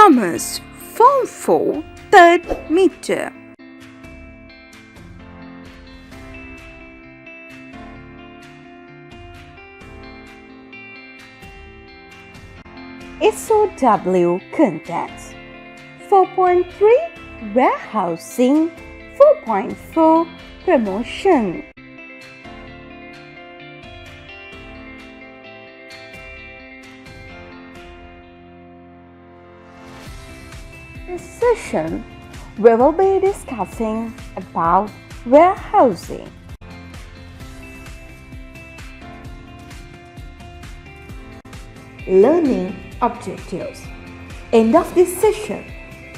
Thomas, Form 4, 3rd meter. SOW contents 4.3 Warehousing, 4.4 Promotion. This session we will be discussing about warehousing. Learning objectives. End of this session,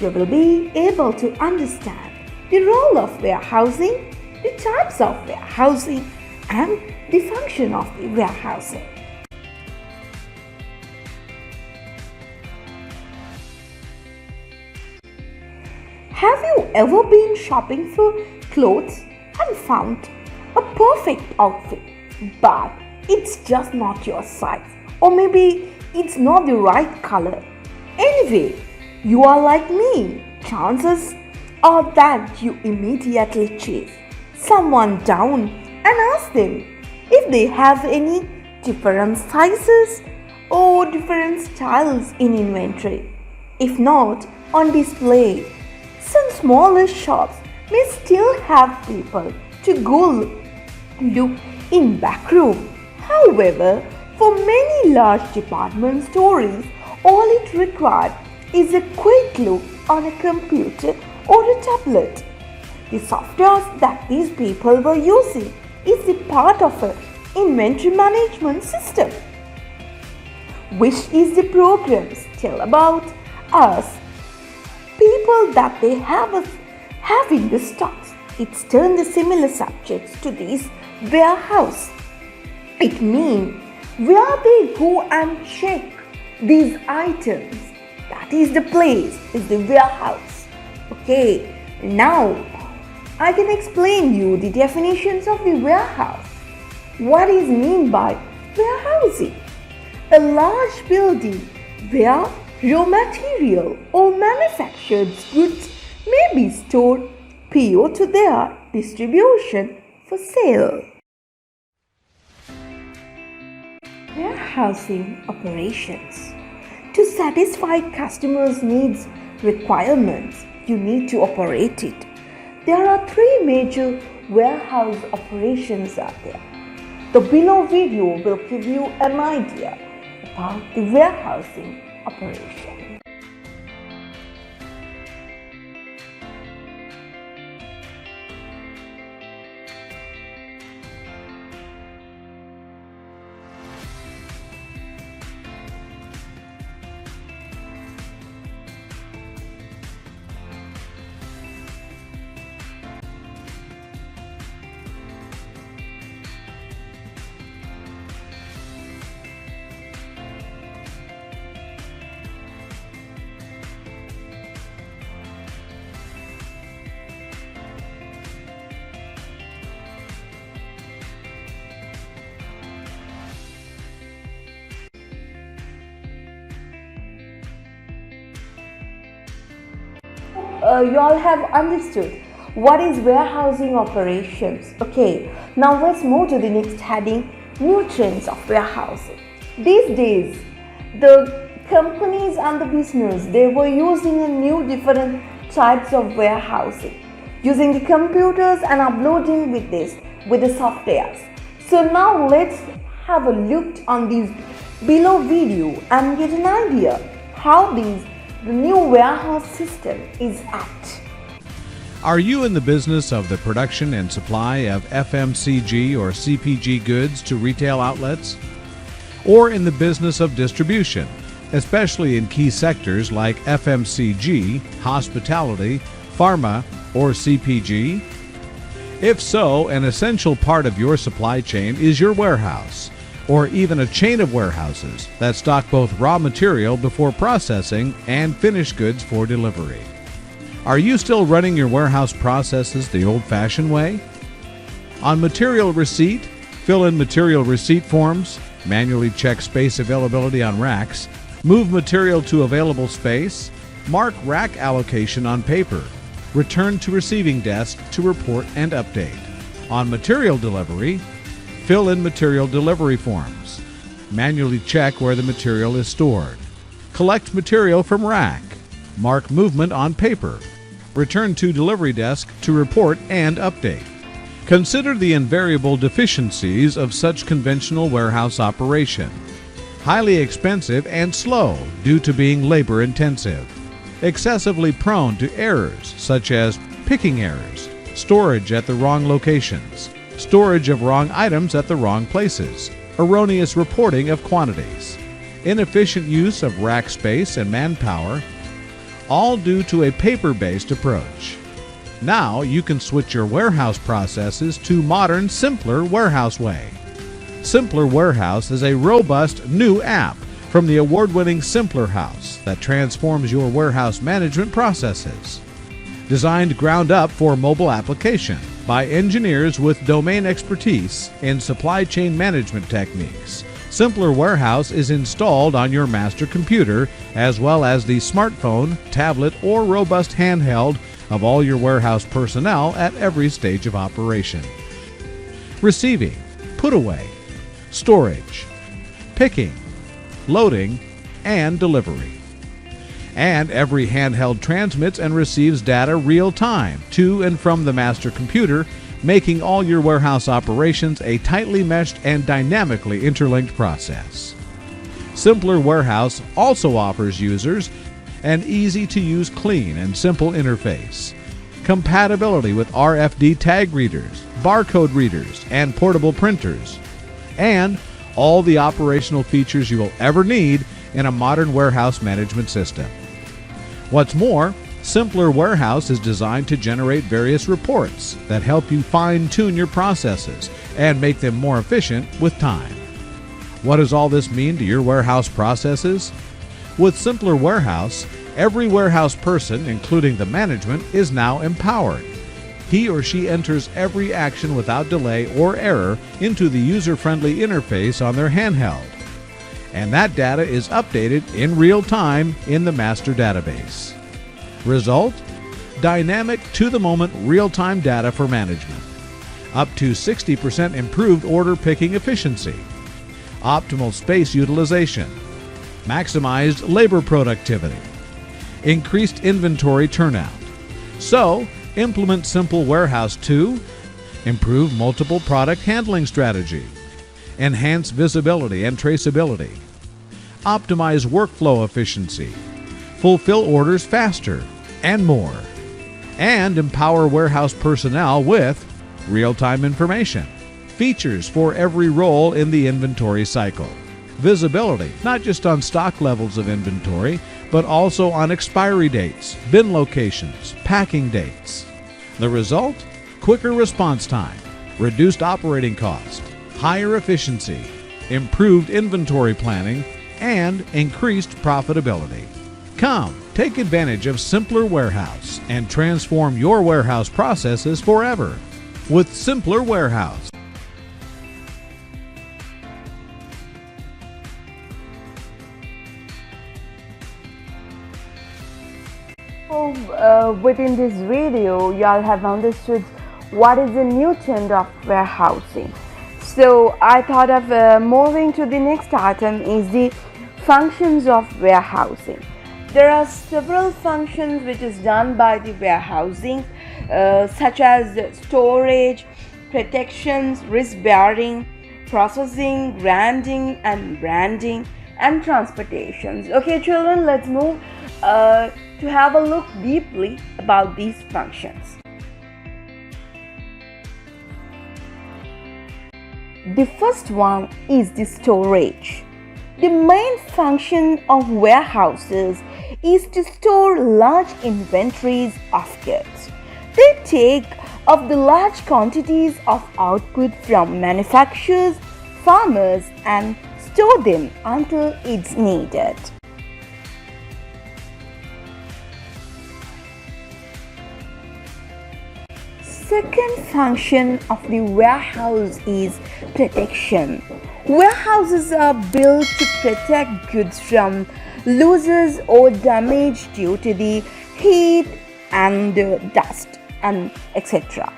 you will be able to understand the role of warehousing, the types of warehousing, and the function of the warehousing. Have you ever been shopping for clothes and found a perfect outfit, but it's just not your size, or maybe it's not the right color? Anyway, you are like me. Chances are that you immediately chase someone down and ask them if they have any different sizes or different styles in inventory. If not on display, some smaller shops may still have people to go look in back room. However, for many large department stores, all it required is a quick look on a computer or a tablet. The software that these people were using is the part of an inventory management system, which is the programs tell about us, people that they have in the stocks. It's turned the similar subjects to these warehouse. It means where they go and check these items, that is the place, is the warehouse. Okay, now I can explain you the definitions of the warehouse. What is meant by warehousing? A large building where raw material or manufactured goods may be stored prior to their distribution for sale. Warehousing operations. To satisfy customers' needs requirements, you need to operate it. There are three major warehouse operations out there. The below video will give you an idea about the warehousing operation. You all have understood what is warehousing operations. Okay, now let's move to the next heading, new trends of warehousing. These days, the companies and the business, they were using a new different types of warehousing, using the computers and uploading with the softwares. So now let's have a look on these below video and get an idea how the new warehouse system is at. Are you in the business of the production and supply of FMCG or CPG goods to retail outlets? Or in the business of distribution, especially in key sectors like FMCG, hospitality, pharma, or CPG? If so, an essential part of your supply chain is your warehouse, or even a chain of warehouses that stock both raw material before processing and finished goods for delivery. Are you still running your warehouse processes the old-fashioned way? On material receipt, fill in material receipt forms, manually check space availability on racks, move material to available space, Mark rack allocation on paper. Return to receiving desk to report and update. On material delivery, fill in material delivery forms. Manually check where the material is stored. Collect material from rack. Mark movement on paper. Return to delivery desk to report and update. Consider the invariable deficiencies of such conventional warehouse operation. Highly expensive and slow due to being labor intensive. Excessively prone to errors such as picking errors, storage at the wrong locations, storage of wrong items at the wrong places, erroneous reporting of quantities, inefficient use of rack space and manpower, all due to a paper-based approach. Now you can switch your warehouse processes to modern, simpler Warehouse Way. Simpler Warehouse is a robust new app from the award-winning Simpler House that transforms your warehouse management processes. Designed ground up for mobile application by engineers with domain expertise in supply chain management techniques, Simpler Warehouse is installed on your master computer as well as the smartphone, tablet, or robust handheld of all your warehouse personnel at every stage of operation. Receiving, put away, storage, picking, loading, and delivery. And every handheld transmits and receives data real time to and from the master computer, making all your warehouse operations a tightly meshed and dynamically interlinked process. Simpler Warehouse also offers users an easy-to-use, clean, and simple interface, compatibility with RFID tag readers, barcode readers, and portable printers, and all the operational features you will ever need in a modern warehouse management system. What's more, Simpler Warehouse is designed to generate various reports that help you fine-tune your processes and make them more efficient with time. What does all this mean to your warehouse processes? With Simpler Warehouse, every warehouse person, including the management, is now empowered. He or she enters every action without delay or error into the user-friendly interface on their handheld. And that data is updated in real time in the master database. Result? Dynamic, to-the-moment, real-time data for management. Up to 60% improved order picking efficiency. Optimal space utilization. Maximized labor productivity. Increased inventory turnout. So, implement Simple Warehouse to improve multiple product handling strategy, enhance visibility and traceability, optimize workflow efficiency, fulfill orders faster, and more, and empower warehouse personnel with real-time information, features for every role in the inventory cycle, visibility not just on stock levels of inventory, but also on expiry dates, bin locations, packing dates. The result? Quicker response time, reduced operating cost, higher efficiency, improved inventory planning, and increased profitability. Come, take advantage of Simpler Warehouse and transform your warehouse processes forever with Simpler Warehouse. Within this video, y'all have understood what is the new trend of warehousing. So I thought of moving to the next item is the functions of warehousing. There are several functions which is done by the warehousing, such as storage, protections, risk bearing, processing, branding and branding, and transportations. Okay children, let's move to have a look deeply about these functions. The first one is the storage. The main function of warehouses is to store large inventories of goods. They take up the large quantities of output from manufacturers, farmers, and store them until it's needed. second function of the warehouse is protection. Warehouses are built to protect goods from losses or damage due to the heat and dust and etc.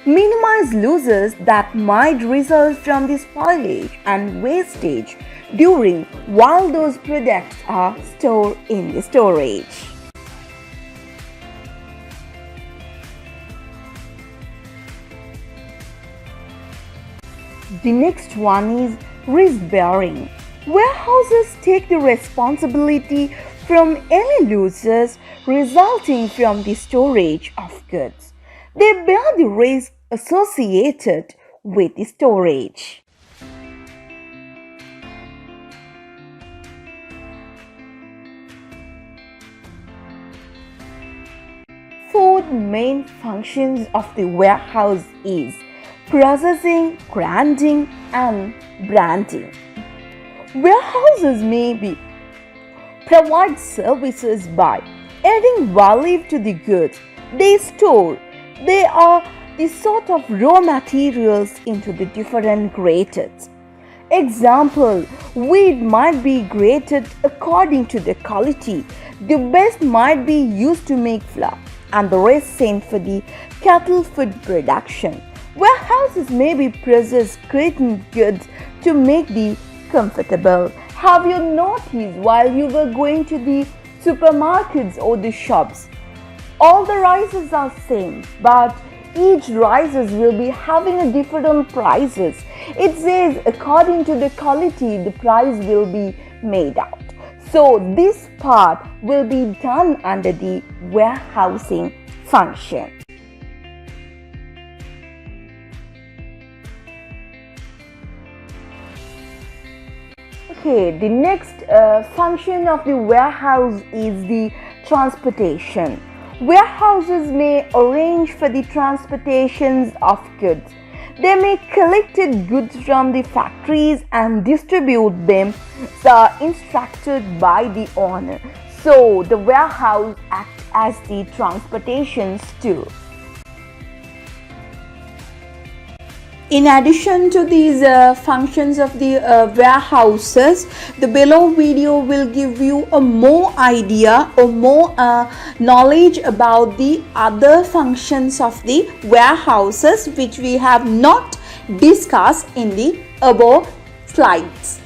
Minimize losses that might result from the spoilage and wastage during while those products are stored in the storage. The next one is risk bearing. Warehouses take the responsibility from any losses resulting from the storage of goods. They bear the risk associated with the storage. Four main functions of the warehouse is processing, grading, and branding. Warehouses may be provide services by adding value to the goods they store. They are the sort of raw materials into the different grades. Example, wheat might be graded according to the quality. The best might be used to make flour and the rest sent for the cattle food production. Warehouses may be processed graded goods to make the comfortable. Have you noticed while you were going to the supermarkets or the shops, all the rices are same, but each rices will be having a different prices. It says according to the quality the price will be made out. So this part will be done under the warehousing function. Okay, the next function of the warehouse is the transportation. Warehouses may arrange for the transportations of goods. They may collect goods from the factories and distribute them instructed by the owner. So the warehouse acts as the transportations too. In addition to these functions of the warehouses, the below video will give you a more idea or more knowledge about the other functions of the warehouses which we have not discussed in the above slides.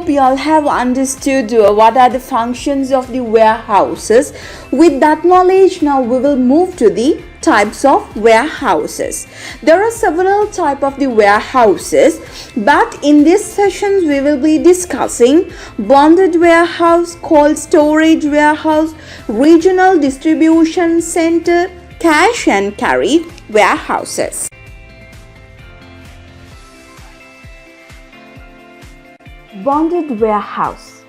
hope you all have understood what are the functions of the warehouses. With that knowledge, now we will move to the types of warehouses. There are several types of the warehouses, but in this session we will be discussing bonded warehouse, cold storage warehouse, regional distribution center, cash and carry warehouses. Bonded warehouse.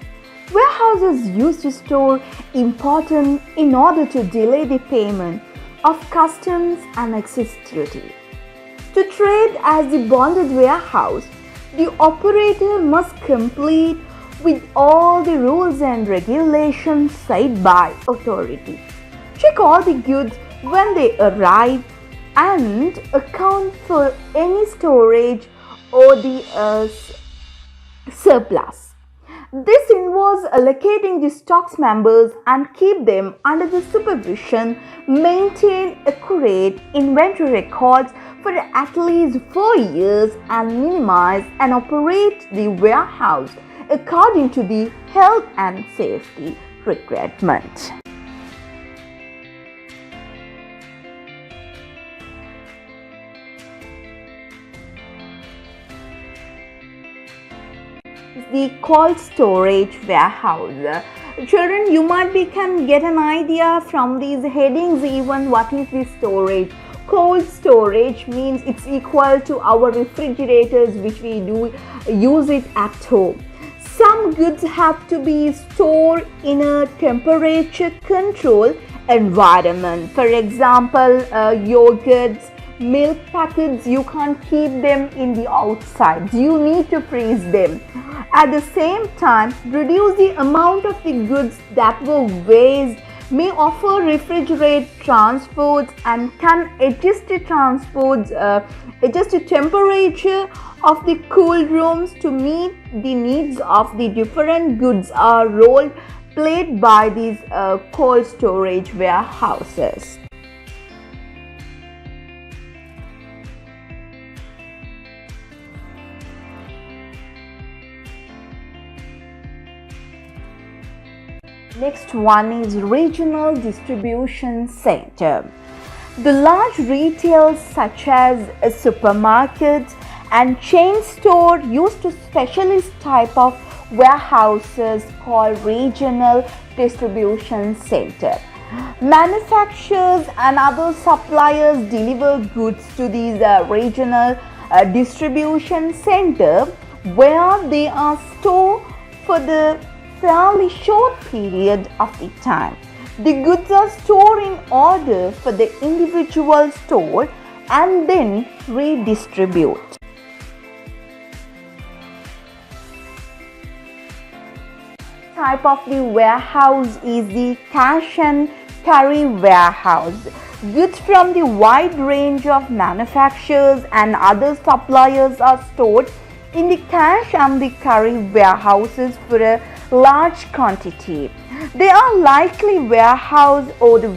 Warehouse is used to store important in order to delay the payment of customs and excess duty. To trade as the bonded warehouse, the operator must complete with all the rules and regulations set by authority. Check all the goods when they arrive and account for any storage or the surplus. This involves allocating the stocks members and keep them under the supervision, maintain accurate inventory records for at least 4 years and minimize and operate the warehouse according to the health and safety requirement. The cold storage warehouse. Children, you might can get an idea from these headings even what is the storage. Cold storage means it's equal to our refrigerators which we do use it at home. Some goods have to be stored in a temperature controlled environment. For example, yogurts, milk packets, you can't keep them in the outside. You need to freeze them. At the same time, reduce the amount of the goods that were waste, may offer refrigerate transports and can adjust the adjust the temperature of the cool rooms to meet the needs of the different goods are role played by these cold storage warehouses. Next one is regional distribution center. The large retailers such as supermarkets and chain store used to specialist type of warehouses called regional distribution center. Manufacturers and other suppliers deliver goods to these regional distribution center where they are stored for the fairly short period of the time. The goods are stored in order for the individual store and then redistribute. Type of the warehouse is the cash and carry warehouse. Goods from the wide range of manufacturers and other suppliers are stored in the cash and the carry warehouses for a large quantity. They are likely warehouse or the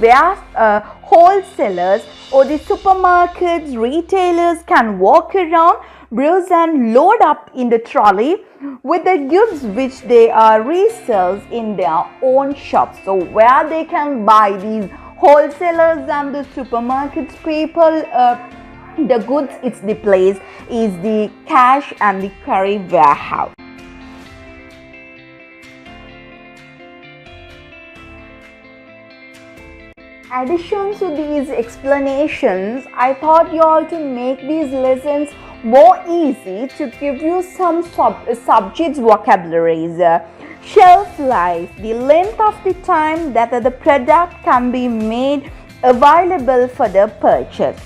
wholesalers or the supermarkets. Retailers can walk around, browse and load up in the trolley with the goods which they resell in their own shops. So where they can buy these wholesalers and the supermarkets people the goods, it's the place is the cash and the carry warehouse. Addition to these explanations, I thought you all to make these lessons more easy to give you some subjects vocabularies. Shelf life, the length of the time that the product can be made available for the purchase.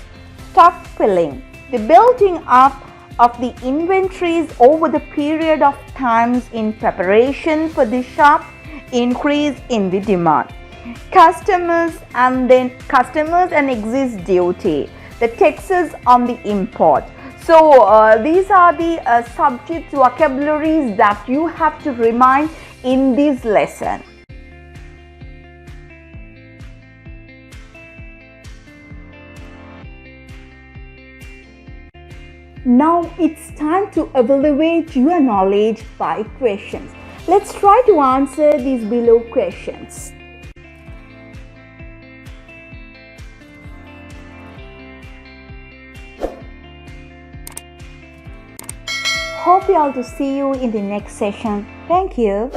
Stock filling, the building up of the inventories over the period of times in preparation for the sharp increase in the demand. Customers and excise duty, the taxes on the import. So these are the subject vocabularies that you have to remind in this lesson. Now it's time to evaluate your knowledge by questions. Let's try to answer these below questions. Hope you all to see you in the next session. Thank you.